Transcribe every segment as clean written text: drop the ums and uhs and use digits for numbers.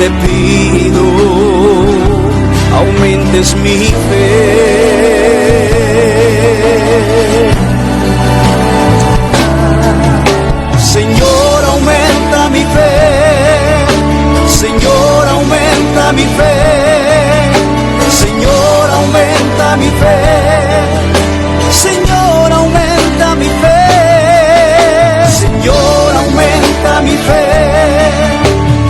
te pido, aumentes mi fe. Señor, aumenta mi fe. Señor, aumenta mi fe. Señor, aumenta mi fe. Señor, aumenta mi fe. Señor, aumenta mi fe.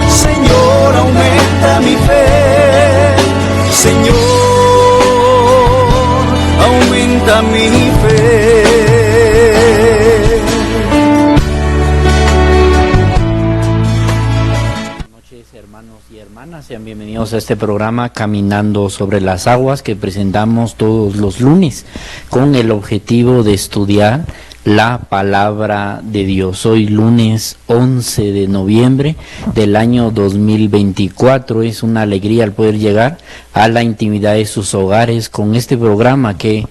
Señor, aumenta mi fe. Señor, aumenta mi fe. Hermanos y hermanas, sean bienvenidos a este programa Caminando sobre las Aguas, que presentamos todos los lunes con el objetivo de estudiar la palabra de Dios. Hoy lunes 11 de noviembre del año 2024. Es una alegría el poder llegar a la intimidad de sus hogares con este programa que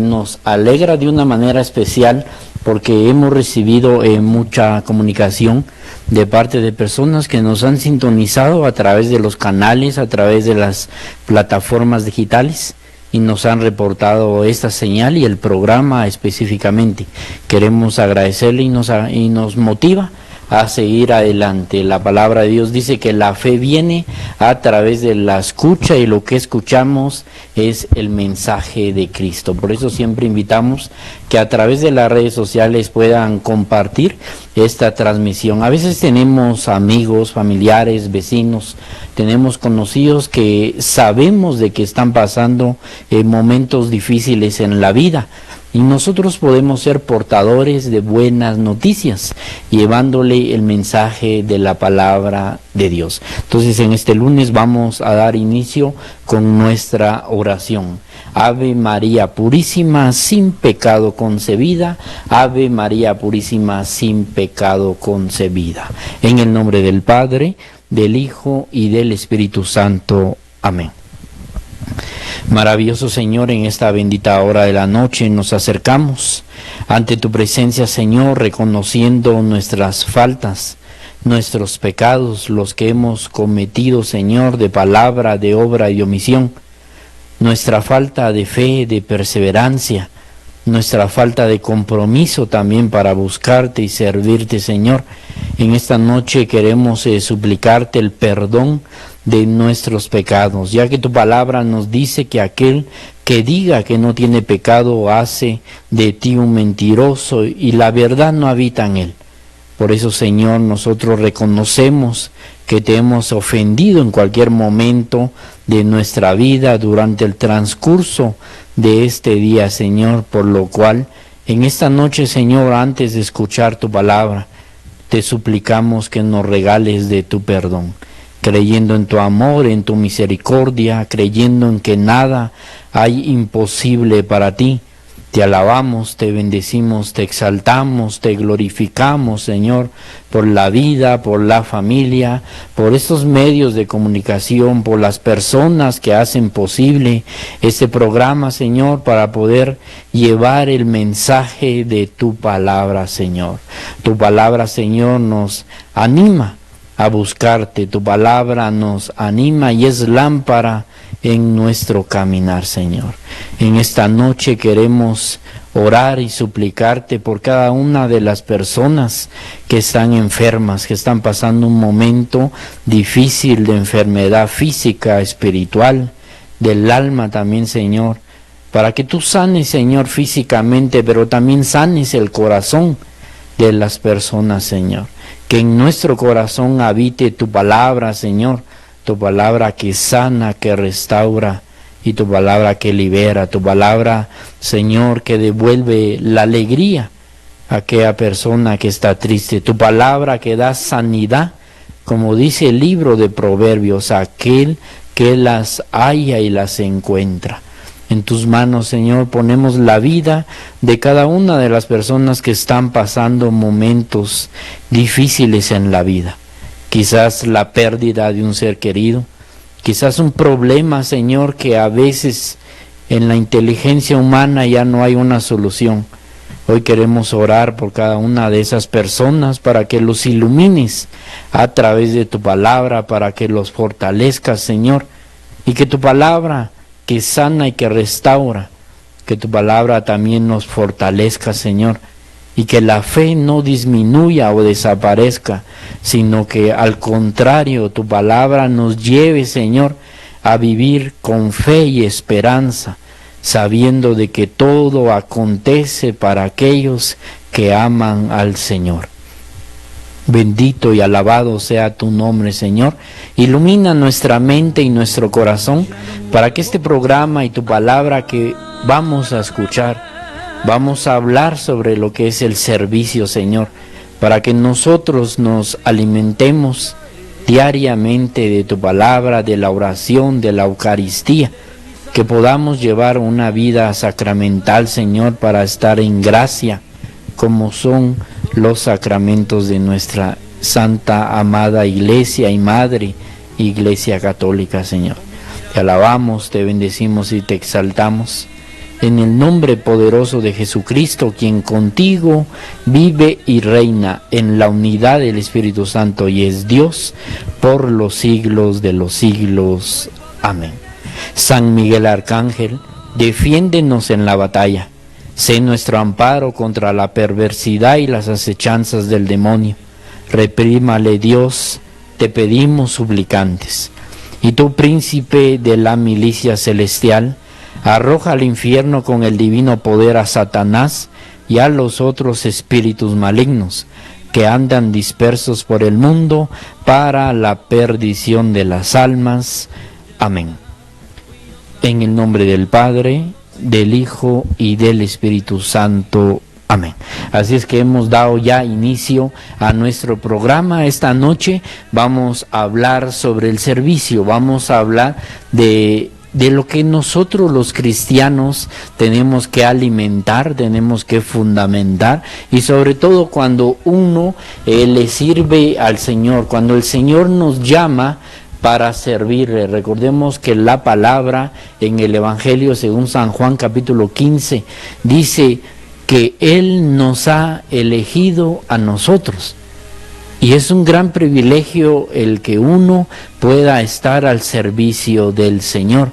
nos alegra de una manera especial, porque hemos recibido mucha comunicación de parte de personas que nos han sintonizado a través de los canales, a través de las plataformas digitales, y nos han reportado esta señal y el programa específicamente. Queremos agradecerle y nos motiva a seguir adelante. La palabra de Dios dice que la fe viene a través de la escucha, y lo que escuchamos es el mensaje de Cristo. Por eso siempre invitamos que a través de las redes sociales puedan compartir esta transmisión. A veces tenemos amigos, familiares, vecinos, tenemos conocidos que sabemos de que están pasando momentos difíciles en la vida, y nosotros podemos ser portadores de buenas noticias, llevándole el mensaje de la palabra de Dios. Entonces, en este lunes vamos a dar inicio con nuestra oración. Ave María Purísima, sin pecado concebida. Ave María Purísima, sin pecado concebida. En el nombre del Padre, del Hijo y del Espíritu Santo. Amén. Maravilloso Señor, en esta bendita hora de la noche nos acercamos ante tu presencia, Señor, reconociendo nuestras faltas, nuestros pecados, los que hemos cometido, Señor, de palabra, de obra y de omisión, nuestra falta de fe, de perseverancia, nuestra falta de compromiso también para buscarte y servirte, Señor. En esta noche queremos suplicarte el perdón de nuestros pecados, ya que tu palabra nos dice que aquel que diga que no tiene pecado hace de ti un mentiroso, y la verdad no habita en él. Por eso, Señor, nosotros reconocemos que te hemos ofendido en cualquier momento de nuestra vida durante el transcurso de este día, Señor, por lo cual en esta noche, Señor, antes de escuchar tu palabra, te suplicamos que nos regales de tu perdón, creyendo en tu amor, en tu misericordia, creyendo en que nada hay imposible para ti. Te alabamos, te bendecimos, te exaltamos, te glorificamos, Señor, por la vida, por la familia, por estos medios de comunicación, por las personas que hacen posible este programa, Señor, para poder llevar el mensaje de tu palabra, Señor. Tu palabra, Señor, nos anima a buscarte, tu palabra nos anima y es lámpara en nuestro caminar, Señor. En esta noche queremos orar y suplicarte por cada una de las personas que están enfermas, que están pasando un momento difícil de enfermedad física, espiritual, del alma también, Señor, para que tú sanes, Señor, físicamente, pero también sanes el corazón de las personas, Señor. Que en nuestro corazón habite tu palabra, Señor, tu palabra que sana, que restaura, y tu palabra que libera, tu palabra, Señor, que devuelve la alegría a aquella persona que está triste, tu palabra que da sanidad, como dice el libro de Proverbios, aquel que las halla y las encuentra. En tus manos, Señor, ponemos la vida de cada una de las personas que están pasando momentos difíciles en la vida. Quizás la pérdida de un ser querido, quizás un problema, Señor, que a veces en la inteligencia humana ya no hay una solución. Hoy queremos orar por cada una de esas personas para que los ilumines a través de tu palabra, para que los fortalezcas, Señor, y que tu palabra, que sana y que restaura, que tu palabra también nos fortalezca, Señor, y que la fe no disminuya o desaparezca, sino que al contrario, tu palabra nos lleve, Señor, a vivir con fe y esperanza, sabiendo de que todo acontece para aquellos que aman al Señor. Bendito y alabado sea tu nombre, Señor. Ilumina nuestra mente y nuestro corazón para que este programa y tu palabra que vamos a escuchar, vamos a hablar sobre lo que es el servicio, Señor, para que nosotros nos alimentemos diariamente de tu palabra, de la oración, de la Eucaristía, que podamos llevar una vida sacramental, Señor, para estar en gracia, como son los sacramentos de nuestra santa, amada Iglesia y Madre Iglesia Católica, Señor. Te alabamos, te bendecimos y te exaltamos, en el nombre poderoso de Jesucristo, quien contigo vive y reina en la unidad del Espíritu Santo y es Dios por los siglos de los siglos. Amén. San Miguel Arcángel, defiéndenos en la batalla. Sé nuestro amparo contra la perversidad y las acechanzas del demonio. Reprímale, Dios, te pedimos suplicantes. Y tú, príncipe de la milicia celestial, arroja al infierno con el divino poder a Satanás y a los otros espíritus malignos que andan dispersos por el mundo para la perdición de las almas. Amén. En el nombre del Padre, del Hijo y del Espíritu Santo. Amén. Así es que hemos dado ya inicio a nuestro programa. Esta noche vamos a hablar sobre el servicio, vamos a hablar de lo que nosotros los cristianos tenemos que alimentar, tenemos que fundamentar, y sobre todo cuando uno le sirve al Señor, cuando el Señor nos llama para servirle. Recordemos que la palabra en el Evangelio según San Juan capítulo 15 dice que Él nos ha elegido a nosotros. Y es un gran privilegio el que uno pueda estar al servicio del Señor.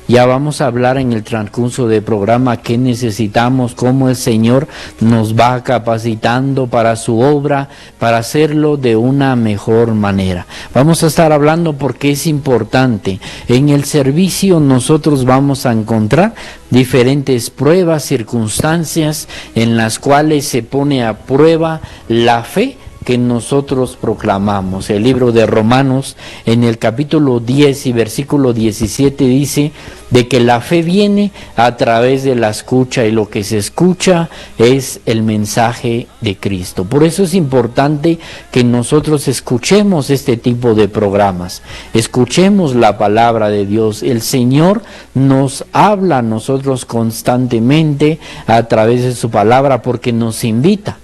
Ya vamos a hablar en el transcurso del programa qué necesitamos, cómo el Señor nos va capacitando para su obra, para hacerlo de una mejor manera. Vamos a estar hablando porque es importante. En el servicio nosotros vamos a encontrar diferentes pruebas, circunstancias en las cuales se pone a prueba la fe que nosotros proclamamos. El libro de Romanos en el capítulo 10 y versículo 17 dice de que la fe viene a través de la escucha y lo que se escucha es el mensaje de Cristo. Por eso es importante que nosotros escuchemos este tipo de programas, escuchemos la palabra de Dios. El Señor nos habla a nosotros constantemente a través de su palabra porque nos invita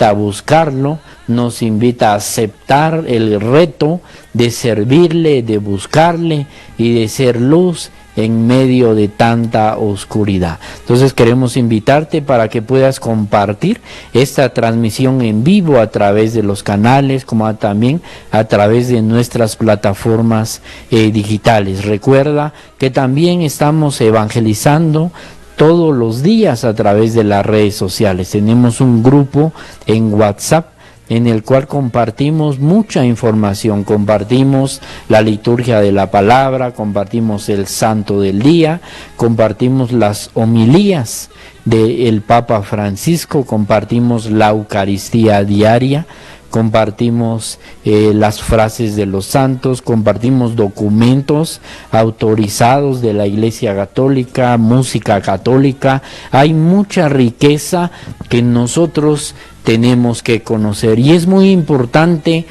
a buscarlo, nos invita a aceptar el reto de servirle, de buscarle y de ser luz en medio de tanta oscuridad. Entonces queremos invitarte para que puedas compartir esta transmisión en vivo a través de los canales, como también a través de nuestras plataformas digitales. Recuerda que también estamos evangelizando todos los días a través de las redes sociales. Tenemos un grupo en WhatsApp en el cual compartimos mucha información, compartimos la liturgia de la palabra, compartimos el santo del día, compartimos las homilías del Papa Francisco, compartimos la Eucaristía diaria, compartimos las frases de los santos, compartimos documentos autorizados de la Iglesia Católica, música católica. Hay mucha riqueza que nosotros tenemos que conocer y es muy importante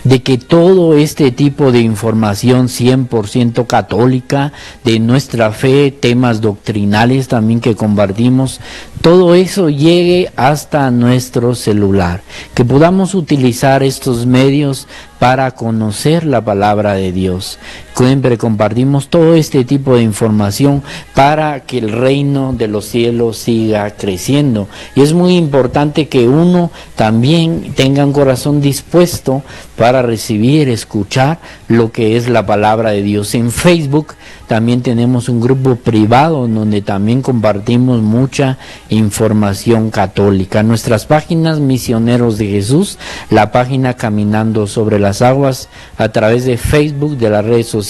de que todo este tipo de información 100% católica de nuestra fe, temas doctrinales también que compartimos, todo eso llegue hasta nuestro celular, que podamos utilizar estos medios para conocer la palabra de Dios. Siempre compartimos todo este tipo de información para que el reino de los cielos siga creciendo. Y es muy importante que uno también tenga un corazón dispuesto para recibir, escuchar lo que es la palabra de Dios. En Facebook también tenemos un grupo privado donde también compartimos mucha información católica. Nuestras páginas Misioneros de Jesús, la página Caminando sobre las Aguas, a través de Facebook, de las redes sociales,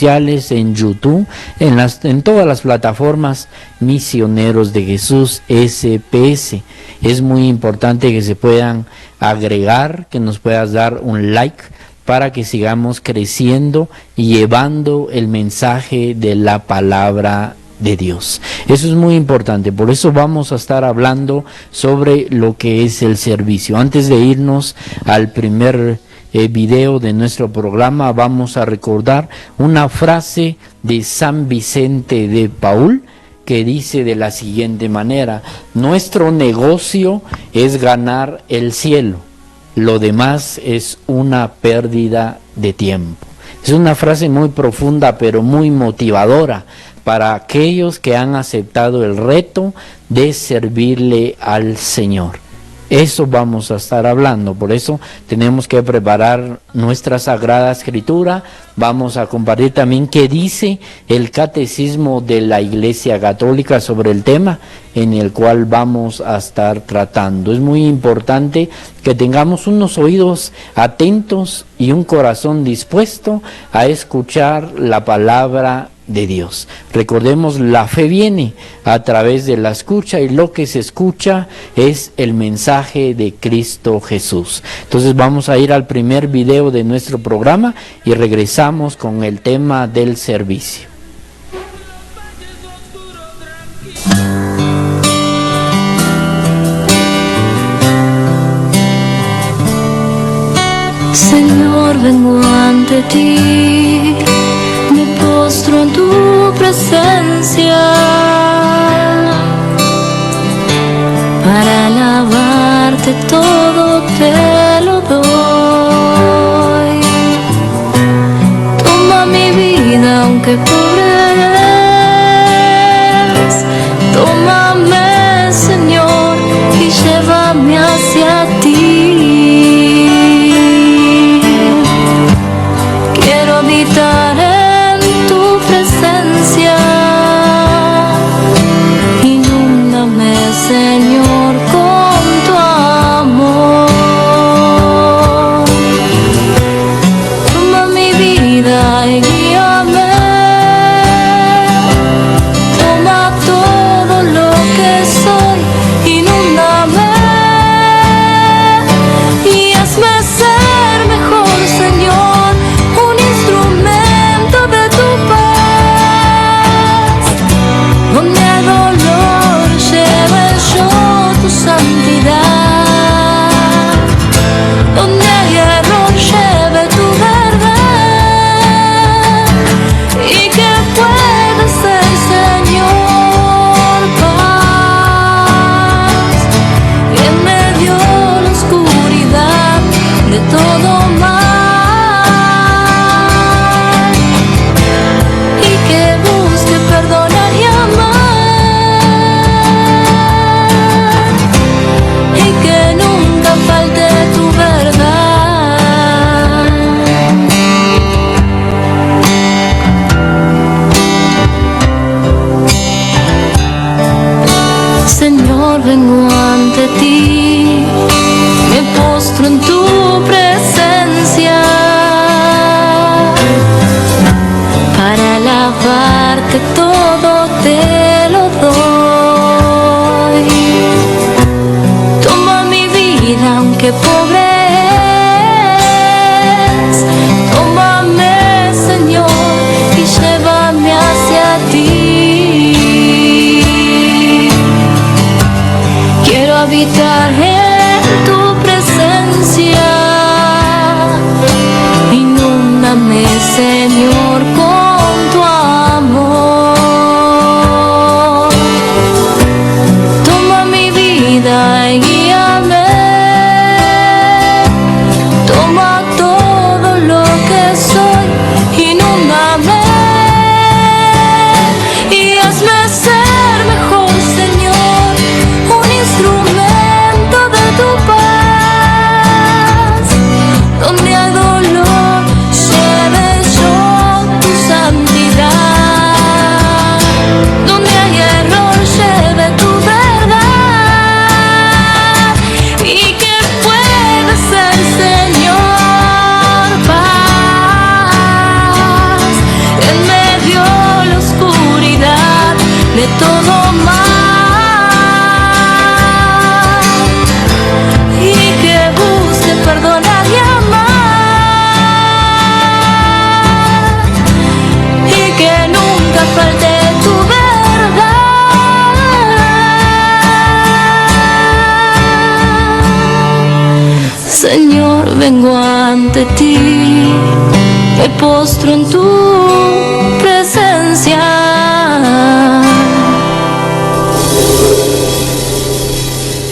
en YouTube, en todas las plataformas Misioneros de Jesús SPS. Es muy importante que se puedan agregar, que nos puedas dar un like para que sigamos creciendo y llevando el mensaje de la palabra de Dios. Eso es muy importante, por eso vamos a estar hablando sobre lo que es el servicio. Antes de irnos al primer video de nuestro programa, vamos a recordar una frase de San Vicente de Paúl que dice de la siguiente manera: nuestro negocio es ganar el cielo, lo demás es una pérdida de tiempo. Es una frase muy profunda, pero muy motivadora para aquellos que han aceptado el reto de servirle al Señor. Eso vamos a estar hablando, por eso tenemos que preparar nuestra Sagrada Escritura. Vamos a compartir también qué dice el Catecismo de la Iglesia Católica sobre el tema en el cual vamos a estar tratando. Es muy importante que tengamos unos oídos atentos y un corazón dispuesto a escuchar la palabra de Dios. Recordemos, la fe viene a través de la escucha y lo que se escucha es el mensaje de Cristo Jesús. Entonces vamos a ir al primer video de nuestro programa y regresamos con el tema del servicio. Señor, vengo ante ti, me postro en tu presencia para alabarte, todo te lo doy. Toma mi vida aunque pobre es, tómame, Señor, y llévame hacia ti. Quiero habitar en tu presencia, inúndame, Señor, con tu amor. Toma mi vida y guíame, toma todo lo que soy, inúndame y hazme ser mejor, Señor, un instrumento de tu paz, donde al dolor lleve yo tu santidad, donde al error lleve tu verdad, y que pueda ser, Señor, paz, y en medio de la oscuridad de todo mal, y que busque perdonar y amar, y que nunca falte tu verdad. Señor, vengo ante ti, me postro en tu presencia para alabarte, todo te lo doy. Toma mi vida aunque pobre es, tómame, Señor, y llévame hacia ti. Quiero habitar en tu presencia, Señor, vengo ante ti, me postro en tu presencia.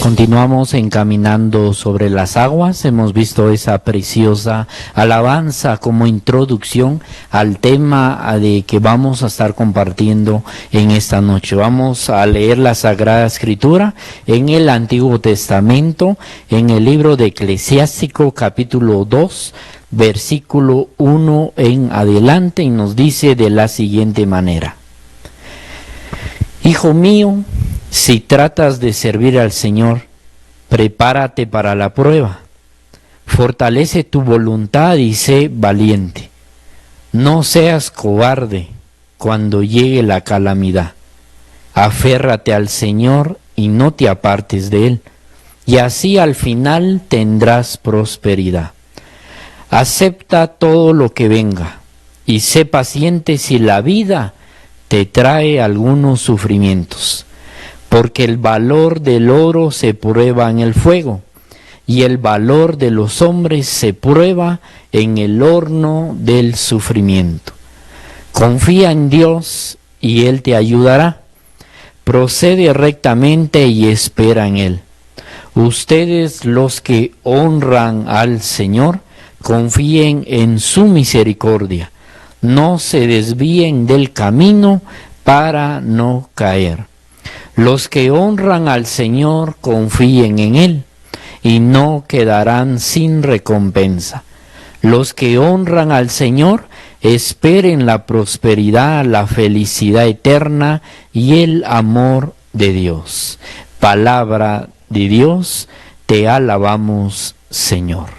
Continuamos encaminando sobre las aguas. Hemos visto esa preciosa alabanza como introducción al tema de que vamos a estar compartiendo en esta noche. Vamos a leer la Sagrada Escritura en el Antiguo Testamento, en el libro de Eclesiástico capítulo 2, versículo 1 en adelante, y nos dice de la siguiente manera: Hijo mío, si tratas de servir al Señor, prepárate para la prueba. Fortalece tu voluntad y sé valiente. No seas cobarde cuando llegue la calamidad. Aférrate al Señor y no te apartes de Él, y así al final tendrás prosperidad. Acepta todo lo que venga y sé paciente si la vida te trae algunos sufrimientos, porque el valor del oro se prueba en el fuego, y el valor de los hombres se prueba en el horno del sufrimiento. Confía en Dios y Él te ayudará. Procede rectamente y espera en Él. Ustedes, los que honran al Señor, confíen en su misericordia. No se desvíen del camino para no caer. Los que honran al Señor confíen en Él y no quedarán sin recompensa. Los que honran al Señor esperen la prosperidad, la felicidad eterna y el amor de Dios. Palabra de Dios, te alabamos, Señor.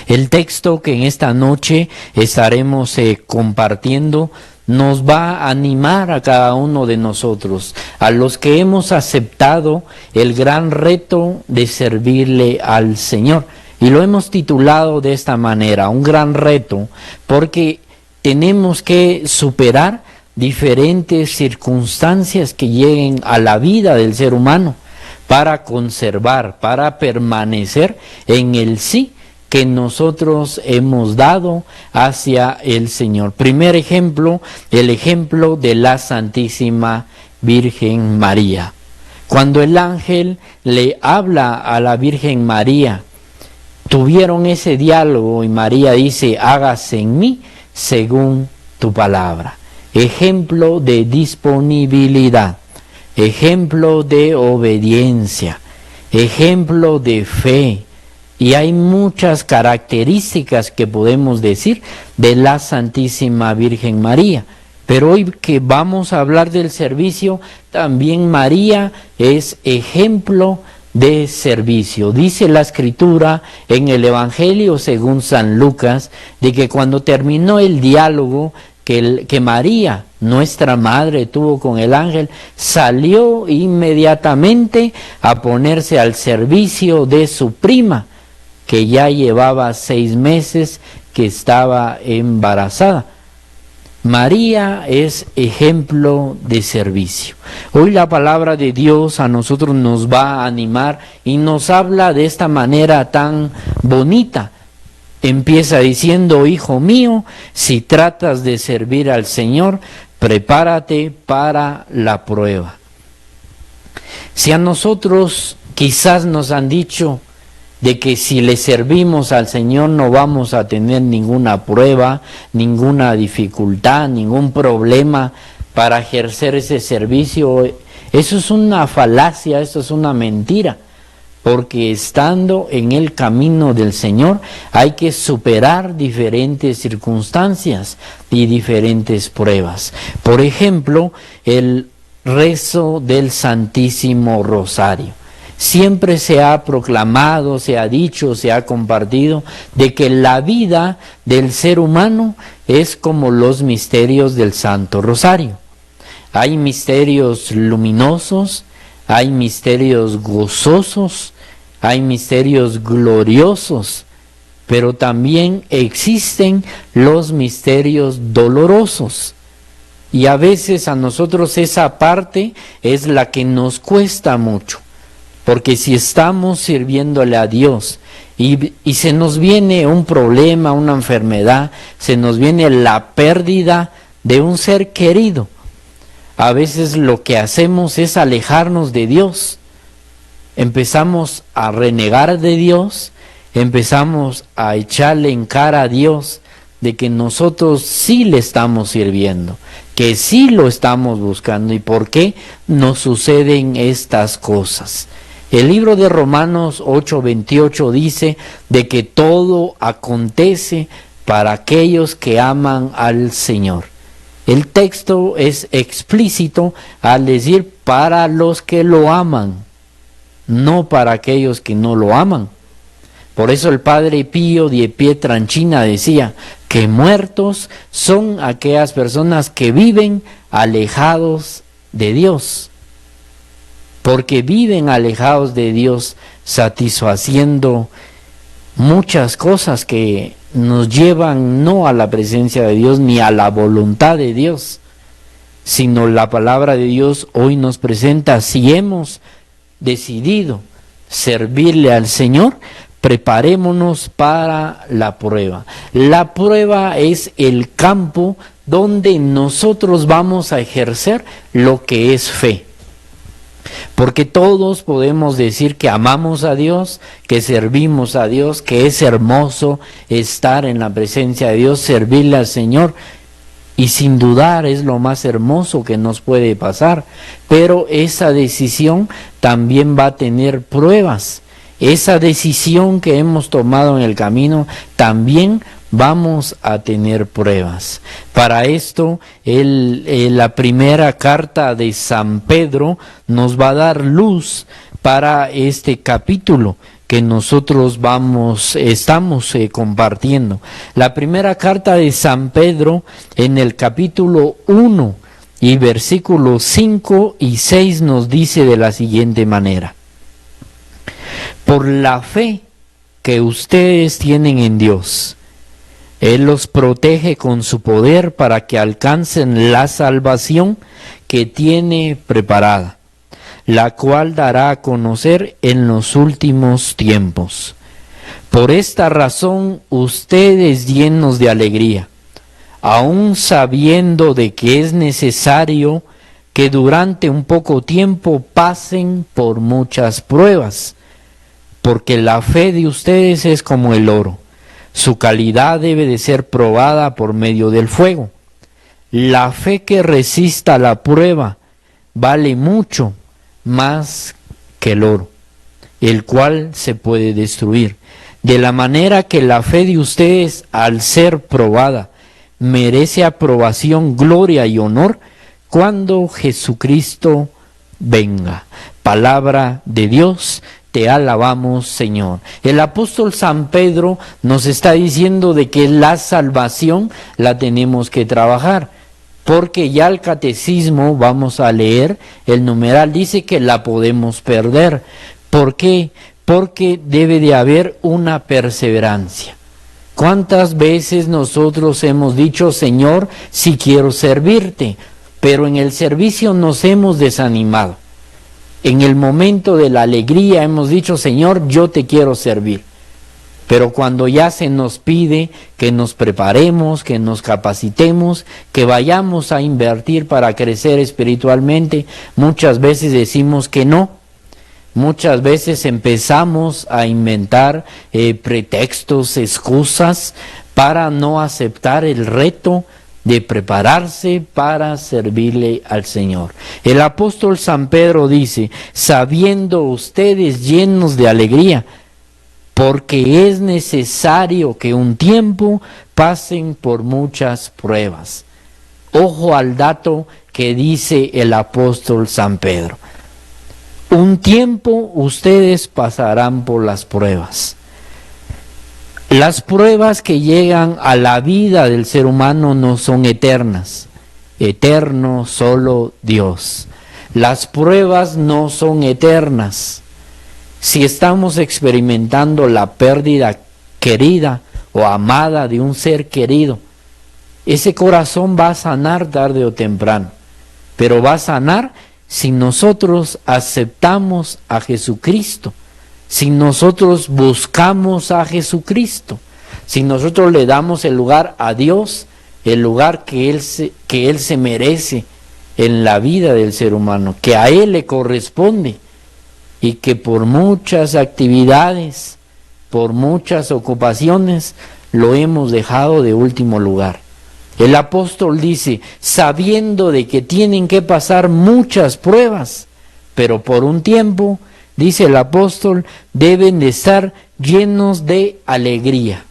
El texto que en esta noche estaremos compartiendo nos va a animar a cada uno de nosotros, a los que hemos aceptado el gran reto de servirle al Señor. Y lo hemos titulado de esta manera, un gran reto, porque tenemos que superar diferentes circunstancias que lleguen a la vida del ser humano para conservar, para permanecer en el sí que nosotros hemos dado hacia el Señor. Primer ejemplo, el ejemplo de la Santísima Virgen María. Cuando el ángel le habla a la Virgen María, tuvieron ese diálogo y María dice: hágase en mí según tu palabra. Ejemplo de disponibilidad, ejemplo de obediencia, ejemplo de fe. Y hay muchas características que podemos decir de la Santísima Virgen María. Pero hoy que vamos a hablar del servicio, también María es ejemplo de servicio. Dice la Escritura en el Evangelio según San Lucas, de que cuando terminó el diálogo que María, nuestra madre, tuvo con el ángel, salió inmediatamente a ponerse al servicio de su prima, que ya llevaba 6 meses que estaba embarazada. María es ejemplo de servicio. Hoy la palabra de Dios a nosotros nos va a animar y nos habla de esta manera tan bonita. Empieza diciendo: hijo mío, si tratas de servir al Señor, prepárate para la prueba. Si a nosotros quizás nos han dicho de que si le servimos al Señor no vamos a tener ninguna prueba, ninguna dificultad, ningún problema para ejercer ese servicio, eso es una falacia, eso es una mentira, porque estando en el camino del Señor hay que superar diferentes circunstancias y diferentes pruebas. Por ejemplo, el rezo del Santísimo Rosario. Siempre se ha proclamado, se ha dicho, se ha compartido de que la vida del ser humano es como los misterios del Santo Rosario. Hay misterios luminosos, hay misterios gozosos, hay misterios gloriosos, pero también existen los misterios dolorosos. Y a veces a nosotros esa parte es la que nos cuesta mucho, porque si estamos sirviéndole a Dios y se nos viene un problema, una enfermedad, se nos viene la pérdida de un ser querido. A veces lo que hacemos es alejarnos de Dios. Empezamos a renegar de Dios, empezamos a echarle en cara a Dios de que nosotros sí le estamos sirviendo, que sí lo estamos buscando. ¿Y por qué nos suceden estas cosas? El libro de Romanos 8:28 dice de que todo acontece para aquellos que aman al Señor. El texto es explícito al decir para los que lo aman, no para aquellos que no lo aman. Por eso el padre Pío de Pietrelcina decía que muertos son aquellas personas que viven alejados de Dios, porque viven alejados de Dios, satisfaciendo muchas cosas que nos llevan no a la presencia de Dios ni a la voluntad de Dios, sino la palabra de Dios hoy nos presenta: si hemos decidido servirle al Señor, preparémonos para la prueba. La prueba es el campo donde nosotros vamos a ejercer lo que es fe. Porque todos podemos decir que amamos a Dios, que servimos a Dios, que es hermoso estar en la presencia de Dios, servirle al Señor, y sin dudar es lo más hermoso que nos puede pasar. Pero esa decisión también va a tener pruebas. Esa decisión que hemos tomado en el camino también vamos a tener pruebas. Para esto, la primera carta de San Pedro nos va a dar luz para este capítulo que nosotros estamos compartiendo. La primera carta de San Pedro, en el capítulo 1 y versículos 5 y 6, nos dice de la siguiente manera: por la fe que ustedes tienen en Dios, Él los protege con su poder para que alcancen la salvación que tiene preparada, la cual dará a conocer en los últimos tiempos. Por esta razón, ustedes, llenos de alegría, aun sabiendo de que es necesario que durante un poco tiempo pasen por muchas pruebas, porque la fe de ustedes es como el oro. Su calidad debe de ser probada por medio del fuego. La fe que resista la prueba vale mucho más que el oro, el cual se puede destruir. De la manera que la fe de ustedes, al ser probada, merece aprobación, gloria y honor cuando Jesucristo venga. Palabra de Dios. Te alabamos, Señor. El apóstol San Pedro nos está diciendo de que la salvación la tenemos que trabajar, porque ya el catecismo, vamos a leer, el numeral dice que la podemos perder. ¿Por qué? Porque debe de haber una perseverancia. ¿Cuántas veces nosotros hemos dicho: Señor, si quiero servirte? Pero en el servicio nos hemos desanimado. En el momento de la alegría hemos dicho: Señor, yo te quiero servir. Pero cuando ya se nos pide que nos preparemos, que nos capacitemos, que vayamos a invertir para crecer espiritualmente, muchas veces decimos que no. Muchas veces empezamos a inventar pretextos, excusas para no aceptar el reto de prepararse para servirle al Señor. El apóstol San Pedro dice: sabiendo ustedes, llenos de alegría, porque es necesario que un tiempo pasen por muchas pruebas. Ojo al dato que dice el apóstol San Pedro: un tiempo ustedes pasarán por las pruebas. Las pruebas que llegan a la vida del ser humano no son eternas. Eterno solo Dios. Las pruebas no son eternas. Si estamos experimentando la pérdida querida o amada de un ser querido, ese corazón va a sanar tarde o temprano, pero va a sanar si nosotros aceptamos a Jesucristo, si nosotros buscamos a Jesucristo, si nosotros le damos el lugar a Dios, el lugar que Él se merece en la vida del ser humano, que a Él le corresponde, y que por muchas actividades, por muchas ocupaciones, lo hemos dejado de último lugar. El apóstol dice, sabiendo de que tienen que pasar muchas pruebas, pero por un tiempo, dice el apóstol, deben de estar llenos de alegría.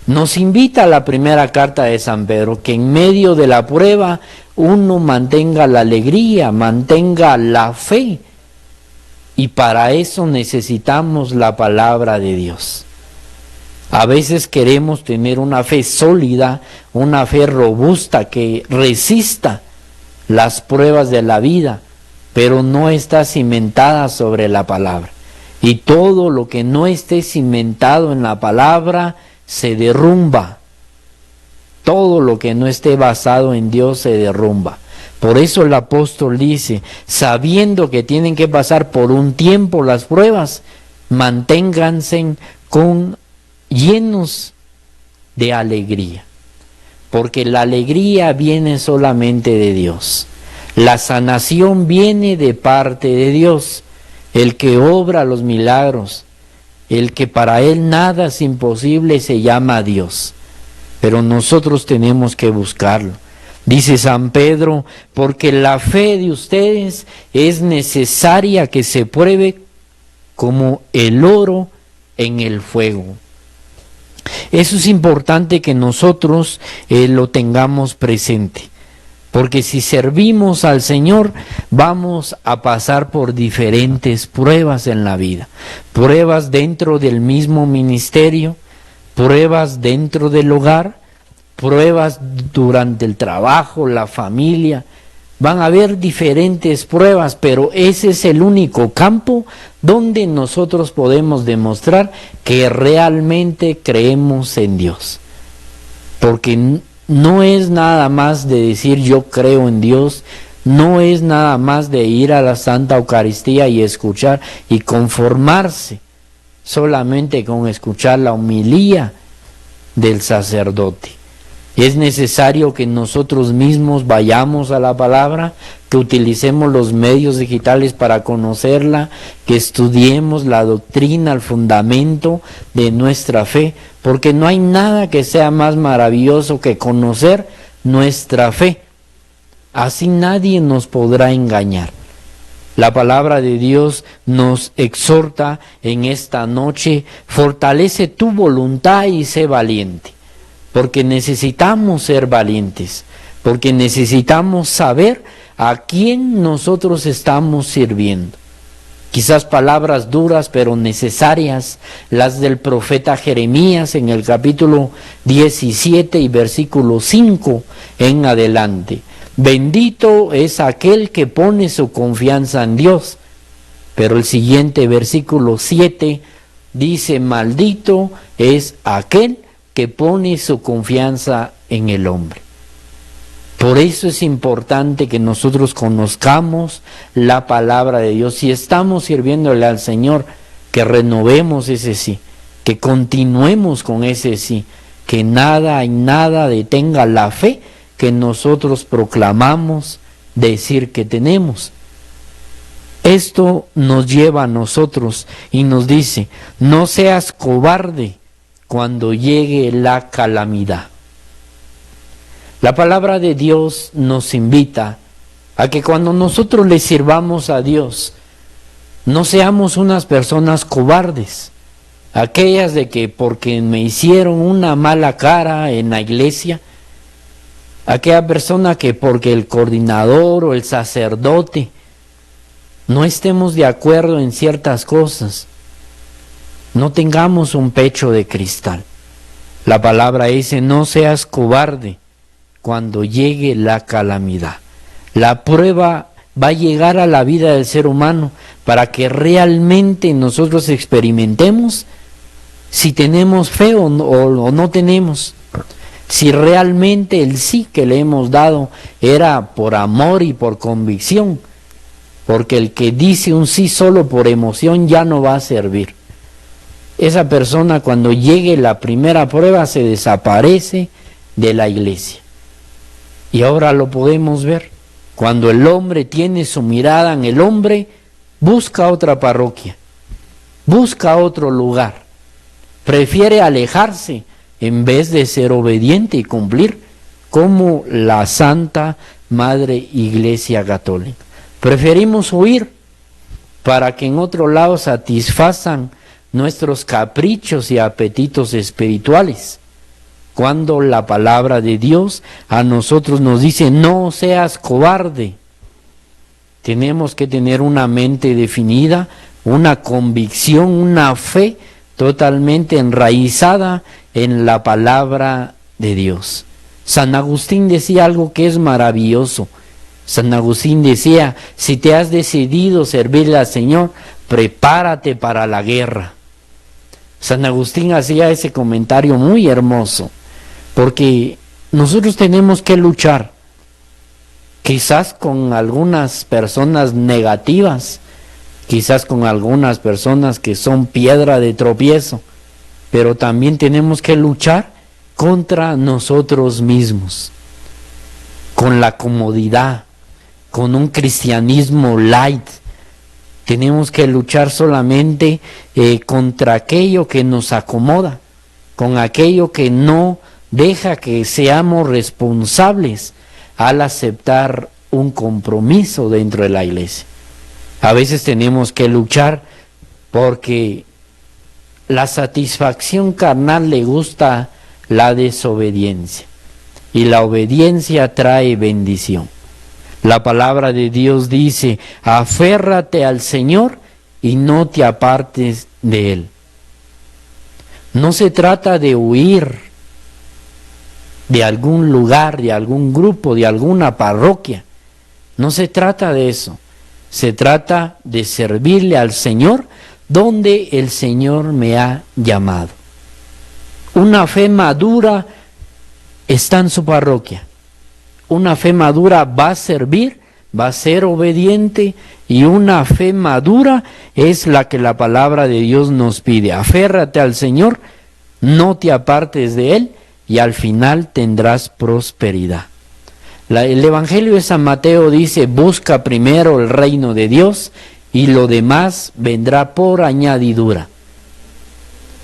Nos invita a la primera carta de San Pedro, que en medio de la prueba uno mantenga la alegría, mantenga la fe, y para eso necesitamos la palabra de Dios. A veces queremos tener una fe sólida, una fe robusta que resista las pruebas de la vida, pero no está cimentada sobre la palabra. Y todo lo que no esté cimentado en la palabra se derrumba. Todo lo que no esté basado en Dios se derrumba. Por eso el apóstol dice, sabiendo que tienen que pasar por un tiempo las pruebas, manténganse llenos de alegría, porque la alegría viene solamente de Dios. La sanación viene de parte de Dios, el que obra los milagros, el que para Él nada es imposible, se llama Dios. Pero nosotros tenemos que buscarlo. Dice San Pedro, porque la fe de ustedes es necesaria que se pruebe como el oro en el fuego. Eso es importante que nosotros lo tengamos presente, porque si servimos al Señor vamos a pasar por diferentes pruebas en la vida, pruebas dentro del mismo ministerio, pruebas dentro del hogar, pruebas durante el trabajo, la familia. Van a haber diferentes pruebas, pero ese es el único campo donde nosotros podemos demostrar que realmente creemos en Dios. Porque no es nada más de decir yo creo en Dios, no es nada más de ir a la Santa Eucaristía y escuchar y conformarse solamente con escuchar la homilía del sacerdote. Es necesario que nosotros mismos vayamos a la palabra, que utilicemos los medios digitales para conocerla, que estudiemos la doctrina, el fundamento de nuestra fe, porque no hay nada que sea más maravilloso que conocer nuestra fe. Así nadie nos podrá engañar. La palabra de Dios nos exhorta en esta noche, fortalece tu voluntad y sé valiente. Porque necesitamos ser valientes, porque necesitamos saber a quién nosotros estamos sirviendo. Quizás palabras duras pero necesarias, las del profeta Jeremías en el capítulo 17 y versículo 5 en adelante. Bendito es aquel que pone su confianza en Dios. Pero el siguiente versículo 7 dice, maldito es aquel que pone su confianza en el hombre. Por eso es importante que nosotros conozcamos la palabra de Dios. Si estamos sirviéndole al Señor, que renovemos ese sí, que continuemos con ese sí, que nada y nada detenga la fe que nosotros proclamamos decir que tenemos. Esto nos lleva a nosotros y nos dice, no seas cobarde cuando llegue la calamidad. La palabra de Dios nos invita a que cuando nosotros le sirvamos a Dios, no seamos unas personas cobardes, aquellas de que porque me hicieron una mala cara en la iglesia, aquella persona que porque el coordinador o el sacerdote no estemos de acuerdo en ciertas cosas, no tengamos un pecho de cristal. La palabra dice, no seas cobarde cuando llegue la calamidad. La prueba va a llegar a la vida del ser humano para que realmente nosotros experimentemos si tenemos fe o no tenemos. Si realmente el sí que le hemos dado era por amor y por convicción, porque el que dice un sí solo por emoción ya no va a servir. Esa persona, cuando llegue la primera prueba, se desaparece de la iglesia. Y ahora lo podemos ver. Cuando el hombre tiene su mirada en el hombre, busca otra parroquia, busca otro lugar, prefiere alejarse en vez de ser obediente y cumplir como la Santa Madre Iglesia Católica. Preferimos huir para que en otro lado satisfazan nuestros caprichos y apetitos espirituales, cuando la palabra de Dios a nosotros nos dice: no seas cobarde. Tenemos que tener una mente definida, una convicción, una fe totalmente enraizada en la palabra de Dios. San Agustín decía algo que es maravilloso. San Agustín decía: si te has decidido servirle al Señor, prepárate para la guerra. San Agustín hacía ese comentario muy hermoso, porque nosotros tenemos que luchar, quizás con algunas personas negativas, quizás con algunas personas que son piedra de tropiezo, pero también tenemos que luchar contra nosotros mismos, con la comodidad, con un cristianismo light. Tenemos que luchar solamente contra aquello que nos acomoda, con aquello que no deja que seamos responsables al aceptar un compromiso dentro de la iglesia. A veces tenemos que luchar porque la satisfacción carnal le gusta la desobediencia, y la obediencia trae bendición. La palabra de Dios dice: aférrate al Señor y no te apartes de Él. No se trata de huir de algún lugar, de algún grupo, de alguna parroquia. No se trata de eso. Se trata de servirle al Señor donde el Señor me ha llamado. Una fe madura está en su parroquia. Una fe madura va a servir, va a ser obediente, y una fe madura es la que la palabra de Dios nos pide. Aférrate al Señor, no te apartes de Él, y al final tendrás prosperidad. El Evangelio de San Mateo dice: busca primero el reino de Dios y lo demás vendrá por añadidura.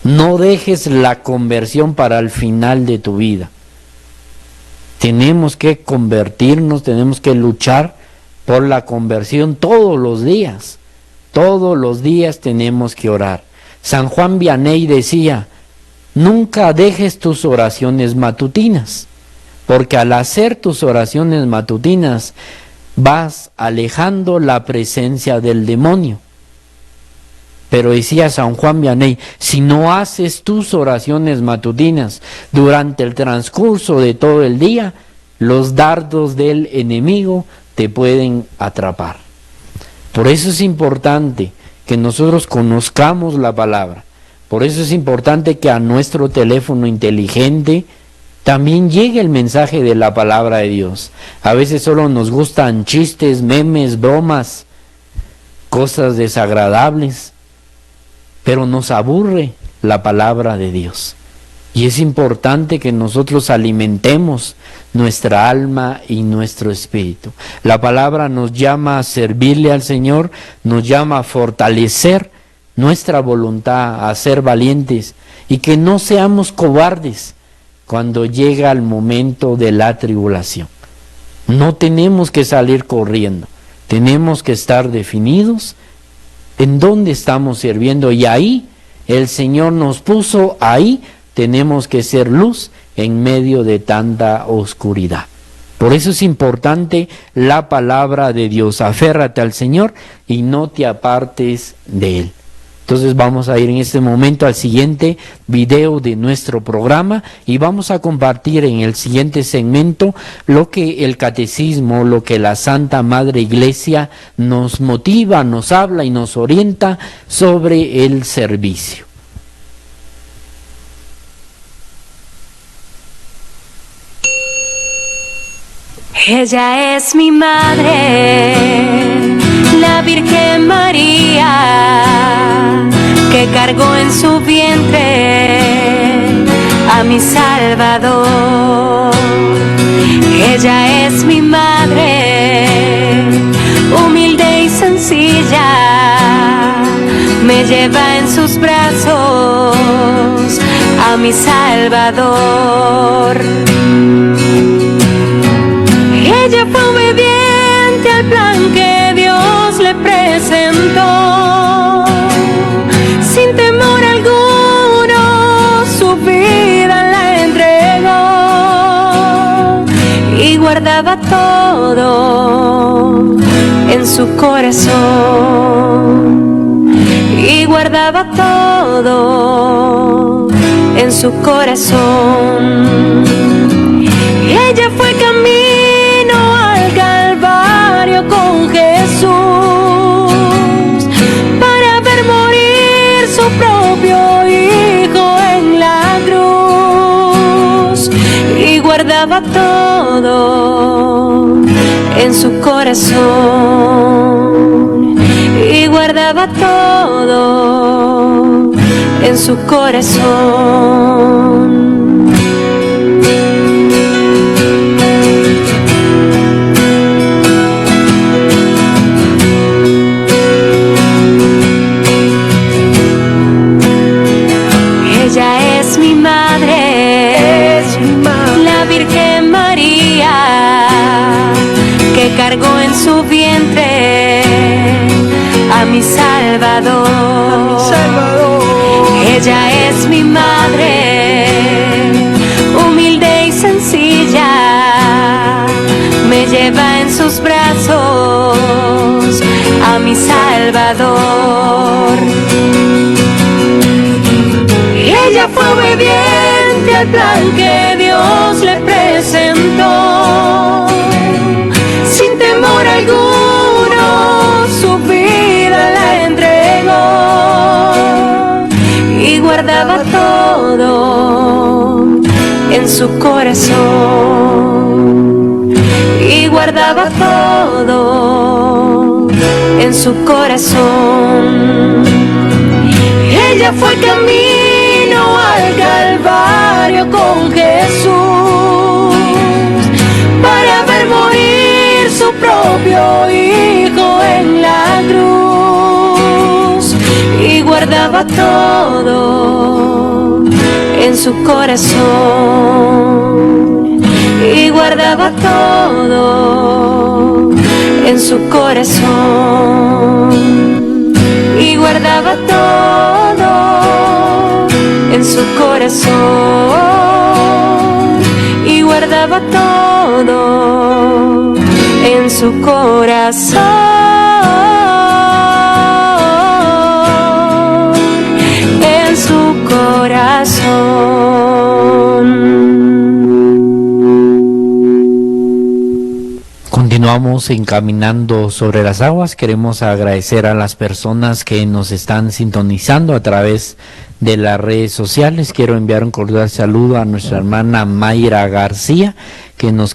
No dejes la conversión para el final de tu vida. Tenemos que convertirnos, tenemos que luchar por la conversión todos los días. Todos los días tenemos que orar. San Juan Vianney decía: nunca dejes tus oraciones matutinas, porque al hacer tus oraciones matutinas vas alejando la presencia del demonio. Pero decía San Juan Vianney: si no haces tus oraciones matutinas durante el transcurso de todo el día, los dardos del enemigo te pueden atrapar. Por eso es importante que nosotros conozcamos la palabra. Por eso es importante que a nuestro teléfono inteligente también llegue el mensaje de la palabra de Dios. A veces solo nos gustan chistes, memes, bromas, cosas desagradables, pero nos aburre la palabra de Dios. Y es importante que nosotros alimentemos nuestra alma y nuestro espíritu. La palabra nos llama a servirle al Señor, nos llama a fortalecer nuestra voluntad, a ser valientes, y que no seamos cobardes cuando llega el momento de la tribulación. No tenemos que salir corriendo, tenemos que estar definidos en dónde estamos sirviendo, y ahí el Señor nos puso, ahí tenemos que ser luz en medio de tanta oscuridad. Por eso es importante la palabra de Dios. Aférrate al Señor y no te apartes de Él. Entonces vamos a ir en este momento al siguiente video de nuestro programa y vamos a compartir en el siguiente segmento lo que el catecismo, lo que la Santa Madre Iglesia nos motiva, nos habla y nos orienta sobre el servicio. Ella es mi madre, la Virgen María, que cargó en su vientre a mi Salvador. Ella es mi madre, humilde y sencilla, me lleva en sus brazos a mi Salvador. Ella fue obediente al plan que Dios le presentó, sin temor alguno su vida la entregó y guardaba todo en su corazón, y guardaba todo en su corazón. Ella fue camino al Calvario con Jesús para ver morir su propio Hijo en la cruz, y guardaba todo en su corazón, y guardaba todo en su corazón. Ella es mi madre, la Virgen María, que cargó en su vientre a mi Salvador. Ella es mi madre, humilde y sencilla, me lleva en sus brazos a mi Salvador. Ella fue obediente al plan que Dios le presentó, sin temor alguno su vida la entregó, y guardaba todo en su corazón, y guardaba todo en su corazón. Ella fue camino al Calvario con Jesús para ver morir su propio Hijo en la cruz, y guardaba todo en su corazón, y guardaba todo en su corazón, y guardaba todo en su corazón, y guardaba todo en su corazón, en su corazón. Continuamos encaminando sobre las aguas. Queremos agradecer a las personas que nos están sintonizando a través de las redes sociales. Quiero enviar un cordial saludo a nuestra hermana Mayra García, que nos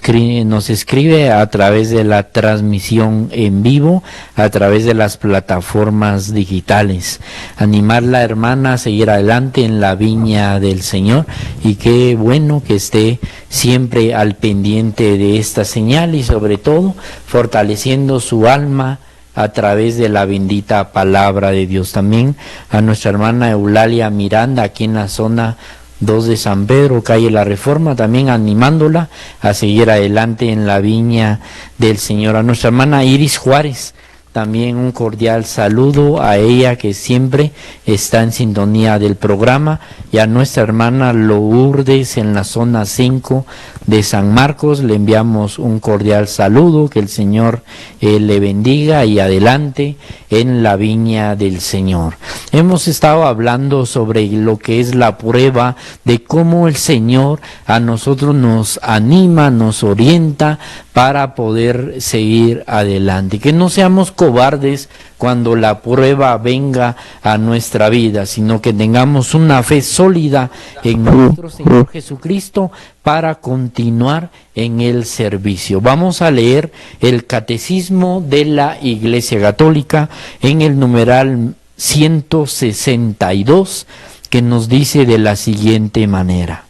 escribe a través de la transmisión en vivo, a través de las plataformas digitales. Animarla, hermana, a seguir adelante en la viña del Señor, y qué bueno que esté siempre al pendiente de esta señal, y sobre todo fortaleciendo su alma a través de la bendita palabra de Dios. También a nuestra hermana Eulalia Miranda, aquí en la zona 2 de San Pedro, calle La Reforma, también animándola a seguir adelante en la viña del Señor. A nuestra hermana Iris Juárez, también un cordial saludo a ella, que siempre está en sintonía del programa, y a nuestra hermana Lourdes en la zona 5 de San Marcos le enviamos un cordial saludo, que el Señor le bendiga y adelante en la viña del Señor. Hemos estado hablando sobre lo que es la prueba, de cómo el Señor a nosotros nos anima, nos orienta para poder seguir adelante. Que no seamos cobardes cuando la prueba venga a nuestra vida, sino que tengamos una fe sólida en nuestro Señor Jesucristo para continuar en el servicio. Vamos a leer el Catecismo de la Iglesia Católica en el numeral 162, que nos dice de la siguiente manera: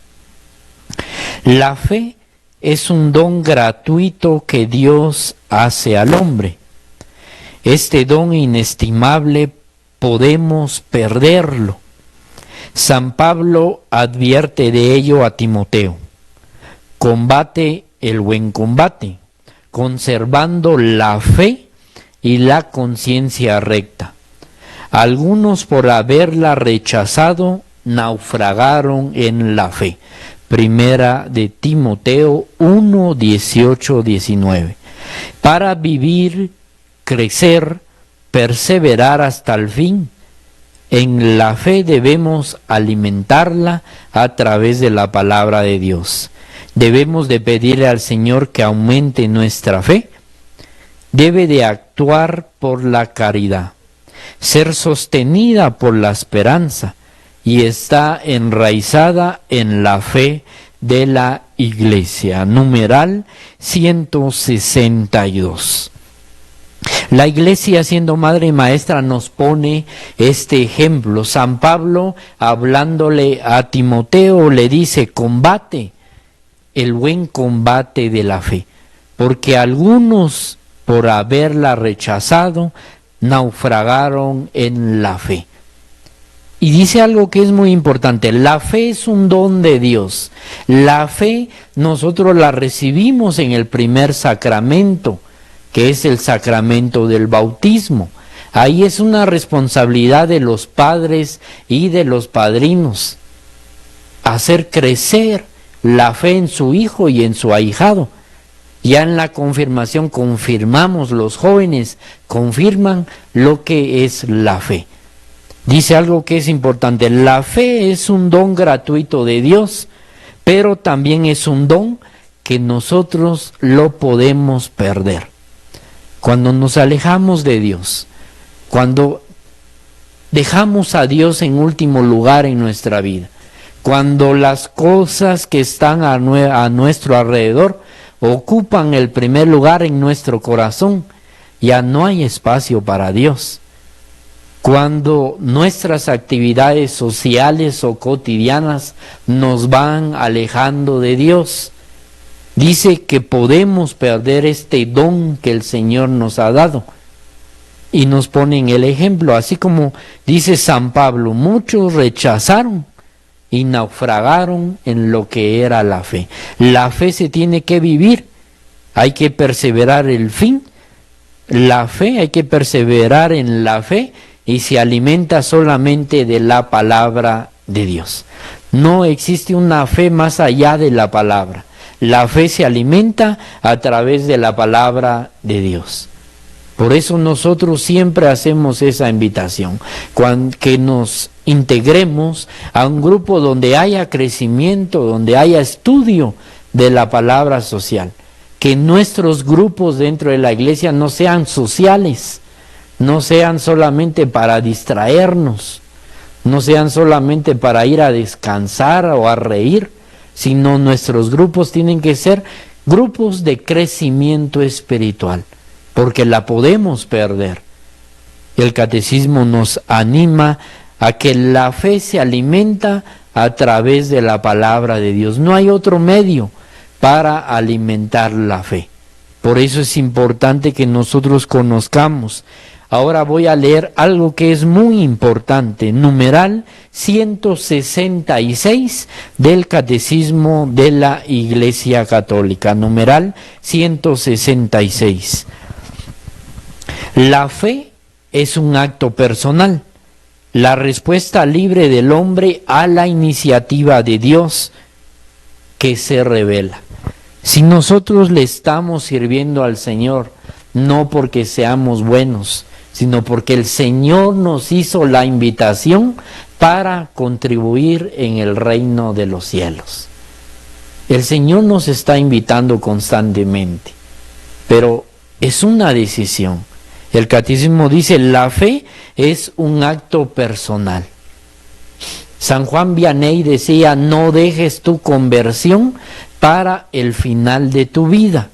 la fe es un don gratuito que Dios hace al hombre. Este don inestimable podemos perderlo. San Pablo advierte de ello a Timoteo: combate el buen combate, conservando la fe y la conciencia recta. Algunos, por haberla rechazado, naufragaron en la fe. Primera de Timoteo 1, 18, 19. Para vivir, crecer, perseverar hasta el fin, en la fe debemos alimentarla a través de la palabra de Dios. Debemos de pedirle al Señor que aumente nuestra fe. Debe de actuar por la caridad, ser sostenida por la esperanza, y está enraizada en la fe de la Iglesia. Numeral 162. La Iglesia, siendo madre y maestra, nos pone este ejemplo. San Pablo, hablándole a Timoteo, le dice: combate el buen combate de la fe, porque algunos, por haberla rechazado, naufragaron en la fe. Y dice algo que es muy importante: la fe es un don de Dios. La fe nosotros la recibimos en el primer sacramento, que es el sacramento del bautismo. Ahí es una responsabilidad de los padres y de los padrinos, hacer crecer la fe en su hijo y en su ahijado. Ya en la confirmación confirmamos, los jóvenes confirman lo que es la fe. Dice algo que es importante: la fe es un don gratuito de Dios, pero también es un don que nosotros lo podemos perder. Cuando nos alejamos de Dios, cuando dejamos a Dios en último lugar en nuestra vida, cuando las cosas que están a nuestro alrededor ocupan el primer lugar en nuestro corazón, ya no hay espacio para Dios. Cuando nuestras actividades sociales o cotidianas nos van alejando de Dios, dice que podemos perder este don que el Señor nos ha dado. Y nos ponen el ejemplo, así como dice San Pablo: muchos rechazaron y naufragaron en lo que era la fe. La fe se tiene que vivir, hay que perseverar el fin. La fe, hay que perseverar en la fe, y se alimenta solamente de la palabra de Dios. No existe una fe más allá de la palabra. La fe se alimenta a través de la palabra de Dios. Por eso nosotros siempre hacemos esa invitación, que nos integremos a un grupo donde haya crecimiento, donde haya estudio de la palabra social. Que nuestros grupos dentro de la iglesia no sean sociales, no sean solamente para distraernos, no sean solamente para ir a descansar o a reír, sino nuestros grupos tienen que ser grupos de crecimiento espiritual, porque la podemos perder. El catecismo nos anima a que la fe se alimenta a través de la palabra de Dios. No hay otro medio para alimentar la fe. Por eso es importante que nosotros conozcamos. Ahora voy a leer algo que es muy importante, numeral 166 del Catecismo de la Iglesia Católica, numeral 166. La fe es un acto personal, la respuesta libre del hombre a la iniciativa de Dios que se revela. Si nosotros le estamos sirviendo al Señor, no porque seamos buenos, sino porque el Señor nos hizo la invitación para contribuir en el reino de los cielos. El Señor nos está invitando constantemente. pero es una decisión. El catecismo dice, la fe es un acto personal. San Juan Vianney decía, no dejes tu conversión para el final de tu vida,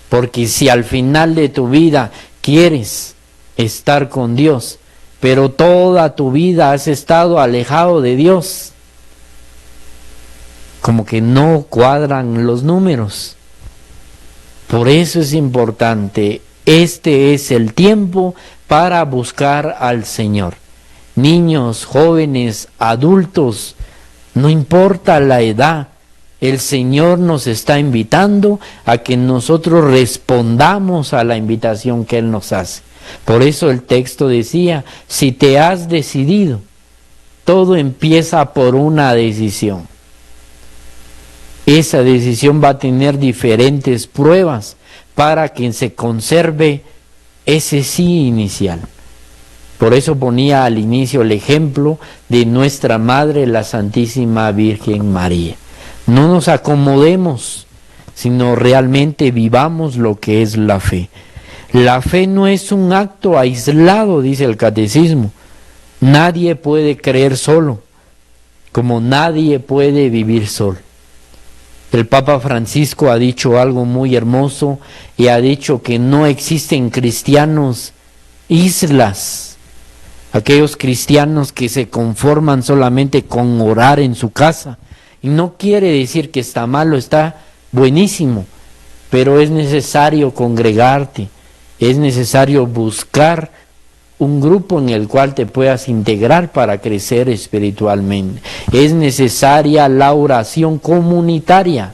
porque si al final de tu vida quieres estar con Dios, pero toda tu vida has estado alejado de Dios, como que no cuadran los números. Por eso es importante, este es el tiempo para buscar al Señor. Niños, jóvenes, adultos, no importa la edad, el Señor nos está invitando a que nosotros respondamos a la invitación que Él nos hace. Por eso el texto decía, si te has decidido, todo empieza por una decisión. Esa decisión va a tener diferentes pruebas para que se conserve ese sí inicial. Por eso ponía al inicio el ejemplo de nuestra Madre, la Santísima Virgen María. No nos acomodemos, sino realmente vivamos lo que es la fe. La fe no es un acto aislado, dice el catecismo. Nadie puede creer solo, como nadie puede vivir solo. El Papa Francisco ha dicho algo muy hermoso y ha dicho que no existen cristianos islas, aquellos cristianos que se conforman solamente con orar en su casa. Y no quiere decir que está malo, está buenísimo, pero es necesario congregarte, es necesario buscar un grupo en el cual te puedas integrar para crecer espiritualmente. Es necesaria la oración comunitaria,